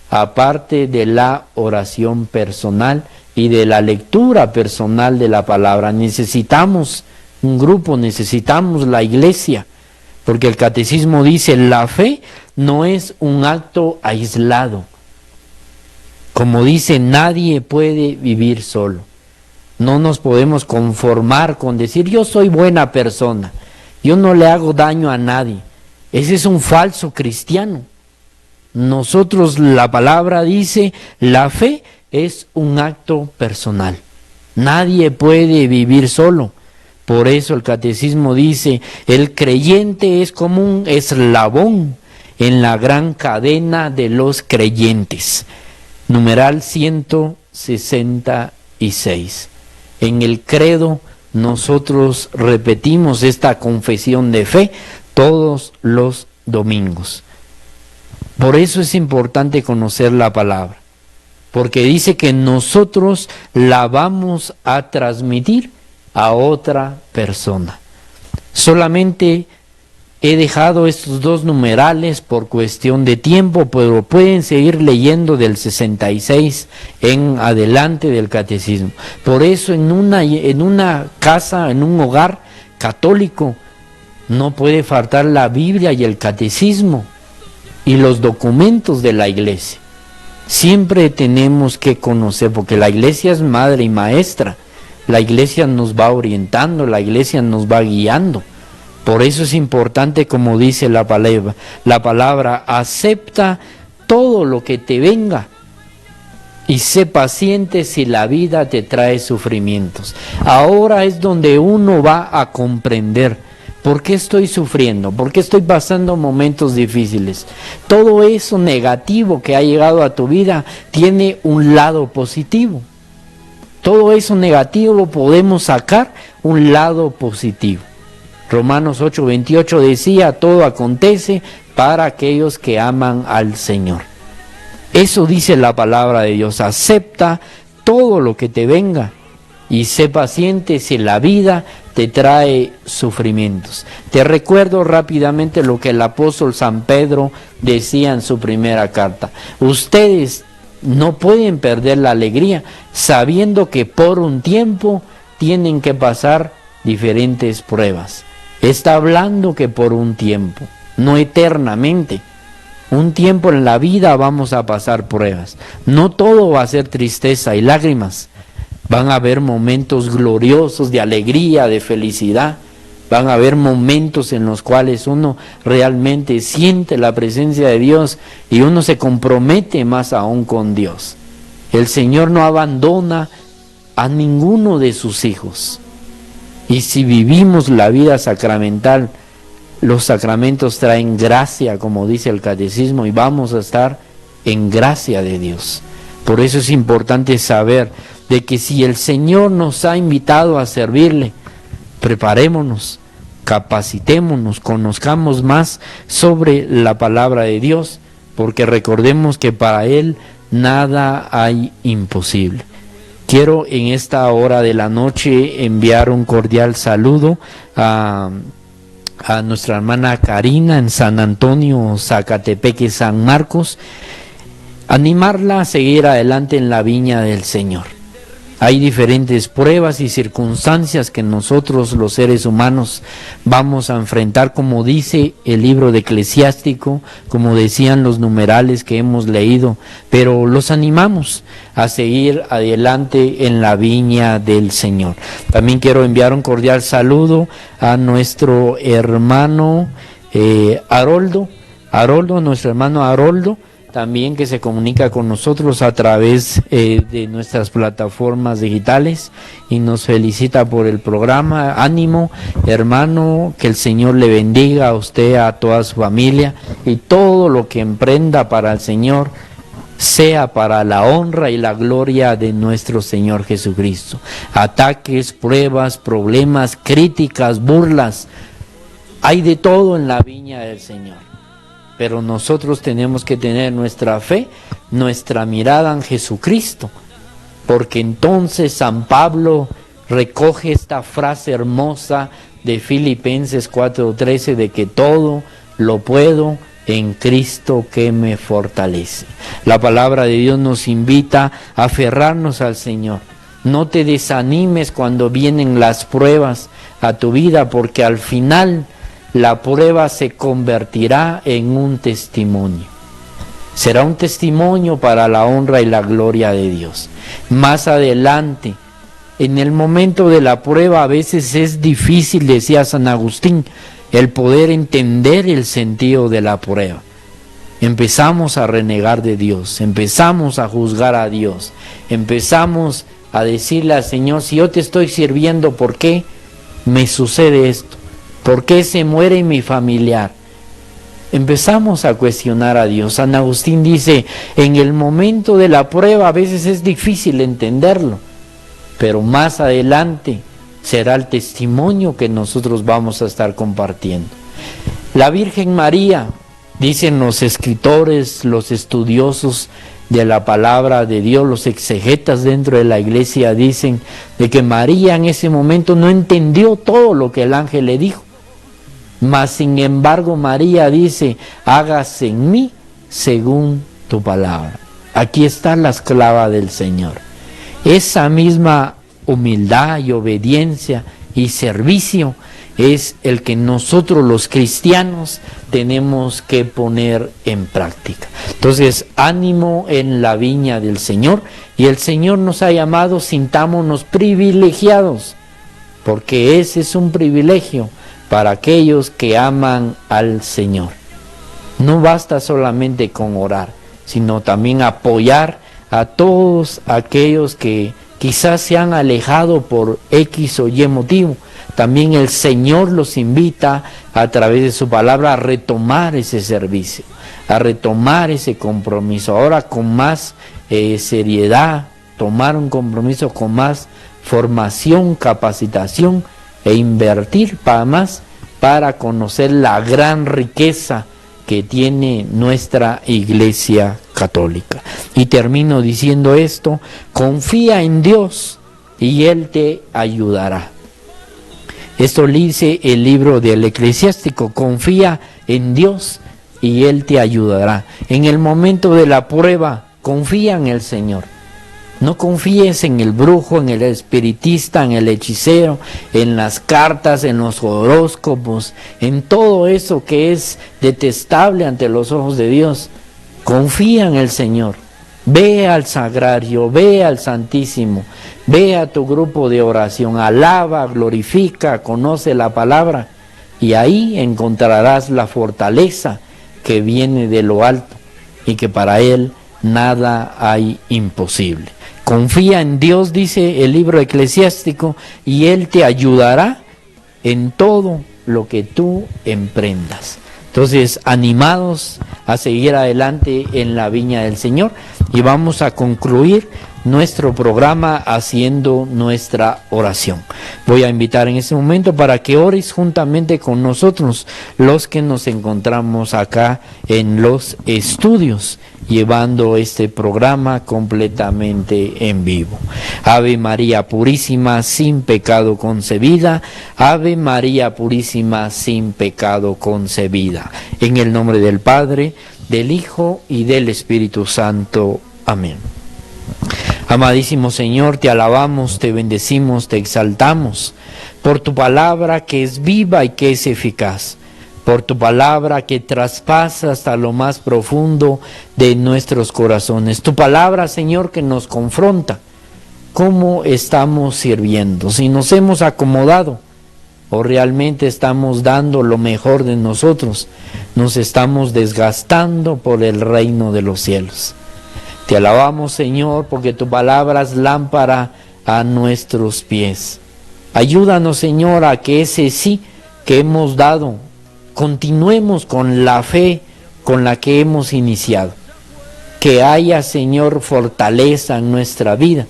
aparte de la oración personal y de la lectura personal de la palabra. Necesitamos un grupo, necesitamos la iglesia, porque el catecismo dice, la fe no es un acto aislado. Como dice, nadie puede vivir solo. No nos podemos conformar con decir, yo soy buena persona, yo no le hago daño a nadie. Ese es un falso cristiano. Nosotros, la palabra dice, la fe es un acto personal. Nadie puede vivir solo. Por eso el catecismo dice, el creyente es como un eslabón en la gran cadena de los creyentes. Numeral 166. En el credo nosotros repetimos esta confesión de fe todos los domingos. Por eso es importante conocer la palabra, porque dice que nosotros la vamos a transmitir a otra persona. Solamente he dejado estos dos numerales por cuestión de tiempo, pero pueden seguir leyendo del 66 en adelante del catecismo. Por eso en una casa, en un hogar católico, no puede faltar la Biblia y el catecismo y los documentos de la iglesia. Siempre tenemos que conocer, porque la iglesia es madre y maestra. La iglesia nos va orientando, la iglesia nos va guiando. Por eso es importante, como dice la palabra, acepta todo lo que te venga y sé paciente si la vida te trae sufrimientos. Ahora es donde uno va a comprender por qué estoy sufriendo, por qué estoy pasando momentos difíciles. Todo eso negativo que ha llegado a tu vida tiene un lado positivo. Todo eso negativo lo podemos sacar un lado positivo. Romanos 8:28 decía, todo acontece para aquellos que aman al Señor. Eso dice la palabra de Dios, acepta todo lo que te venga y sé paciente si la vida te trae sufrimientos. Te recuerdo rápidamente lo que el apóstol San Pedro decía en su primera carta. Ustedes no pueden perder la alegría sabiendo que por un tiempo tienen que pasar diferentes pruebas. Está hablando que por un tiempo, no eternamente. Un tiempo en la vida vamos a pasar pruebas. No todo va a ser tristeza y lágrimas. Van a haber momentos gloriosos de alegría, de felicidad. Van a haber momentos en los cuales uno realmente siente la presencia de Dios y uno se compromete más aún con Dios. El Señor no abandona a ninguno de sus hijos. Y si vivimos la vida sacramental, los sacramentos traen gracia, como dice el catecismo, y vamos a estar en gracia de Dios. Por eso es importante saber de que si el Señor nos ha invitado a servirle, preparémonos, capacitémonos, conozcamos más sobre la palabra de Dios, porque recordemos que para Él nada hay imposible. Quiero en esta hora de la noche enviar un cordial saludo a nuestra hermana Karina en San Antonio, Zacatepeque, San Marcos, animarla a seguir adelante en la viña del Señor. Hay diferentes pruebas y circunstancias que nosotros los seres humanos vamos a enfrentar, como dice el libro de Eclesiástico, como decían los numerales que hemos leído, pero los animamos a seguir adelante en la viña del Señor. También quiero enviar un cordial saludo a nuestro hermano Haroldo, nuestro hermano Haroldo, también que se comunica con nosotros a través de nuestras plataformas digitales y nos felicita por el programa. Ánimo, hermano, que el Señor le bendiga a usted, a toda su familia, y todo lo que emprenda para el Señor sea para la honra y la gloria de nuestro Señor Jesucristo. Ataques, pruebas, problemas, críticas, burlas, hay de todo en la viña del Señor. Pero nosotros tenemos que tener nuestra fe, nuestra mirada en Jesucristo, porque entonces San Pablo recoge esta frase hermosa de Filipenses 4:13 de que todo lo puedo en Cristo que me fortalece. La palabra de Dios nos invita a aferrarnos al Señor. No te desanimes cuando vienen las pruebas a tu vida, porque al final la prueba se convertirá en un testimonio. Será un testimonio para la honra y la gloria de Dios. Más adelante, en el momento de la prueba, a veces es difícil, decía San Agustín, el poder entender el sentido de la prueba. Empezamos a renegar de Dios, empezamos a juzgar a Dios, empezamos a decirle al Señor, si yo te estoy sirviendo, ¿por qué me sucede esto? ¿Por qué se muere mi familiar? Empezamos a cuestionar a Dios. San Agustín dice, en el momento de la prueba a veces es difícil entenderlo, pero más adelante será el testimonio que nosotros vamos a estar compartiendo. La Virgen María, dicen los escritores, los estudiosos de la palabra de Dios, los exegetas dentro de la iglesia, dicen de que María en ese momento no entendió todo lo que el ángel le dijo. Mas sin embargo María dice, hágase en mí según tu palabra. Aquí está la esclava del Señor. Esa misma humildad y obediencia y servicio es el que nosotros los cristianos tenemos que poner en práctica. Entonces, ánimo en la viña del Señor, y el Señor nos ha llamado, sintámonos privilegiados, porque ese es un privilegio para aquellos que aman al Señor. No basta solamente con orar, sino también apoyar a todos aquellos que quizás se han alejado por X o Y motivo. También el Señor los invita a través de su palabra a retomar ese servicio, a retomar ese compromiso, ahora con más seriedad, tomar un compromiso con más formación, capacitación, e invertir para conocer la gran riqueza que tiene nuestra Iglesia Católica. Y termino diciendo esto: confía en Dios y Él te ayudará. Esto le dice el libro del Eclesiástico: confía en Dios y Él te ayudará. En el momento de la prueba, confía en el Señor. No confíes en el brujo, en el espiritista, en el hechicero, en las cartas, en los horóscopos, en todo eso que es detestable ante los ojos de Dios. Confía en el Señor. Ve al sagrario, ve al Santísimo, ve a tu grupo de oración, alaba, glorifica, conoce la palabra, y ahí encontrarás la fortaleza que viene de lo alto y que para Él nada hay imposible. Confía en Dios, dice el libro eclesiástico, y Él te ayudará en todo lo que tú emprendas. Entonces, animados a seguir adelante en la viña del Señor, y vamos a concluir nuestro programa haciendo nuestra oración. Voy a invitar en este momento para que ores juntamente con nosotros, los que nos encontramos acá en los estudios, llevando este programa completamente en vivo. Ave María Purísima, sin pecado concebida. Ave María Purísima, sin pecado concebida. En el nombre del Padre, del Hijo y del Espíritu Santo. Amén. Amadísimo Señor, te alabamos, te bendecimos, te exaltamos por tu palabra que es viva y que es eficaz, por tu palabra que traspasa hasta lo más profundo de nuestros corazones, tu palabra, Señor, que nos confronta. ¿Cómo estamos sirviendo? Si nos hemos acomodado o realmente estamos dando lo mejor de nosotros, nos estamos desgastando por el reino de los cielos. Te alabamos, Señor, porque tu palabra es lámpara a nuestros pies. Ayúdanos, Señor, a que ese sí que hemos dado, continuemos con la fe con la que hemos iniciado. Que haya, Señor, fortaleza en nuestra vida.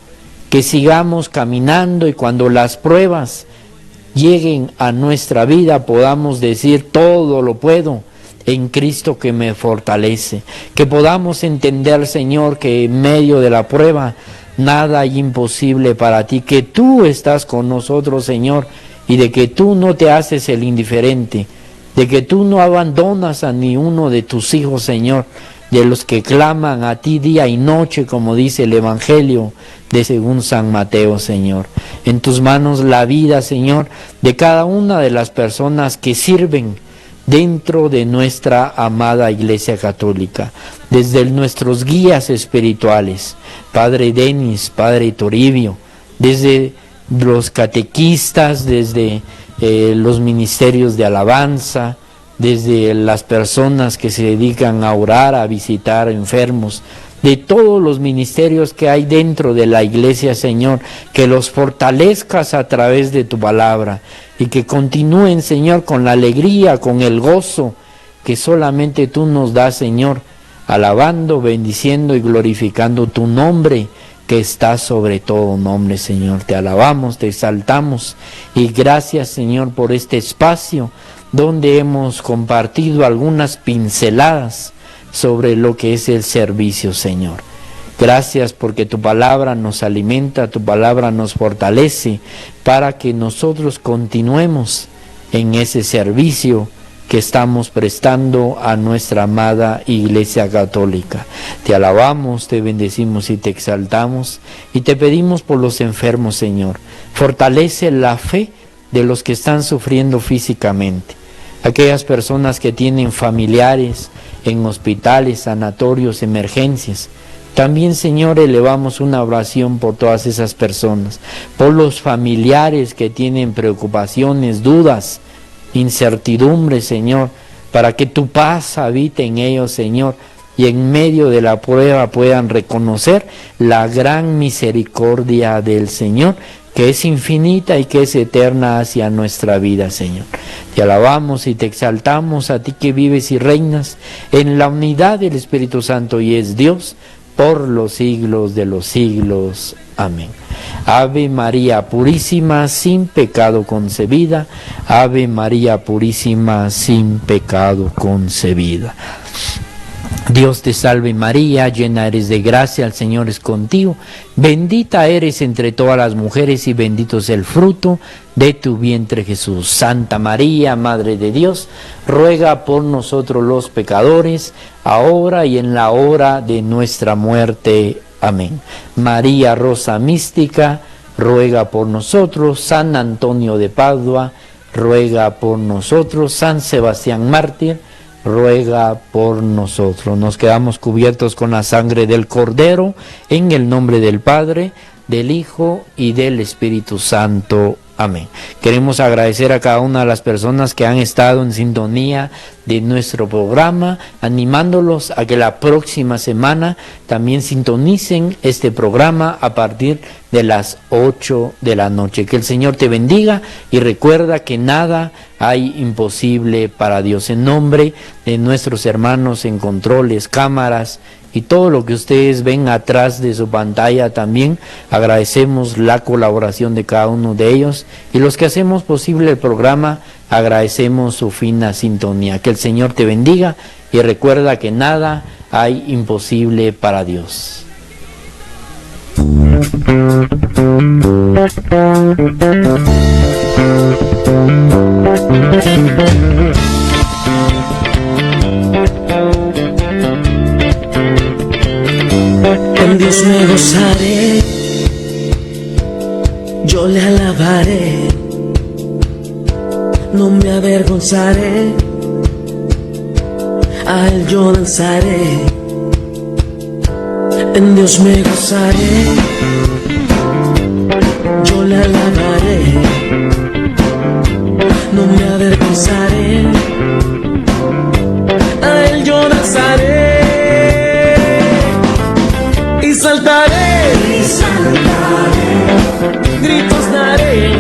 Que sigamos caminando y cuando las pruebas lleguen a nuestra vida podamos decir: todo lo puedo en Cristo que me fortalece. Que podamos entender, Señor, que en medio de la prueba nada hay imposible para ti, que tú estás con nosotros, Señor, y de que tú no te haces el indiferente, de que tú no abandonas a ni uno de tus hijos, Señor, de los que claman a ti día y noche, como dice el Evangelio de según San Mateo, Señor. En tus manos la vida, Señor, de cada una de las personas que sirven dentro de nuestra amada Iglesia Católica, desde nuestros guías espirituales, Padre Denis, Padre Toribio, desde los catequistas, desde los ministerios de alabanza, desde las personas que se dedican a orar, a visitar enfermos, de todos los ministerios que hay dentro de la Iglesia, Señor, que los fortalezcas a través de tu palabra y que continúen, Señor, con la alegría, con el gozo que solamente tú nos das, Señor, alabando, bendiciendo y glorificando tu nombre que está sobre todo nombre, Señor. Te alabamos, te exaltamos y gracias, Señor, por este espacio donde hemos compartido algunas pinceladas sobre lo que es el servicio, Señor. Gracias porque tu palabra nos alimenta, tu palabra nos fortalece para que nosotros continuemos en ese servicio que estamos prestando a nuestra amada Iglesia Católica. Te alabamos, te bendecimos y te exaltamos y te pedimos por los enfermos, Señor. Fortalece la fe de los que están sufriendo físicamente. Aquellas personas que tienen familiares en hospitales, sanatorios, emergencias. También, Señor, elevamos una oración por todas esas personas, por los familiares que tienen preocupaciones, dudas, incertidumbres, Señor, para que tu paz habite en ellos, Señor, y en medio de la prueba puedan reconocer la gran misericordia del Señor, que es infinita y que es eterna hacia nuestra vida, Señor. Te alabamos y te exaltamos a ti que vives y reinas en la unidad del Espíritu Santo y es Dios por los siglos de los siglos. Amén. Ave María Purísima, sin pecado concebida. Ave María Purísima, sin pecado concebida. Dios te salve María, llena eres de gracia, el Señor es contigo, bendita eres entre todas las mujeres y bendito es el fruto de tu vientre Jesús. Santa María, Madre de Dios, ruega por nosotros los pecadores, ahora y en la hora de nuestra muerte. Amén. María Rosa Mística, ruega por nosotros. San Antonio de Padua, ruega por nosotros. San Sebastián Mártir, ruega por nosotros. Nos quedamos cubiertos con la sangre del Cordero, en el nombre del Padre, del Hijo y del Espíritu Santo. Amén. Queremos agradecer a cada una de las personas que han estado en sintonía de nuestro programa, animándolos a que la próxima semana también sintonicen este programa a partir de las 8 de la noche. Que el Señor te bendiga y recuerda que nada hay imposible para Dios. En nombre de nuestros hermanos en controles, cámaras y todo lo que ustedes ven atrás de su pantalla, también agradecemos la colaboración de cada uno de ellos, y los que hacemos posible el programa agradecemos su fina sintonía. Que el Señor te bendiga y recuerda que nada hay imposible para Dios. En Dios me gozaré, yo le alabaré, no me avergonzaré, a Él yo danzaré. En Dios me gozaré, yo le alabaré, no me avergonzaré, a Él yo danzaré. Y saltaré, gritos daré,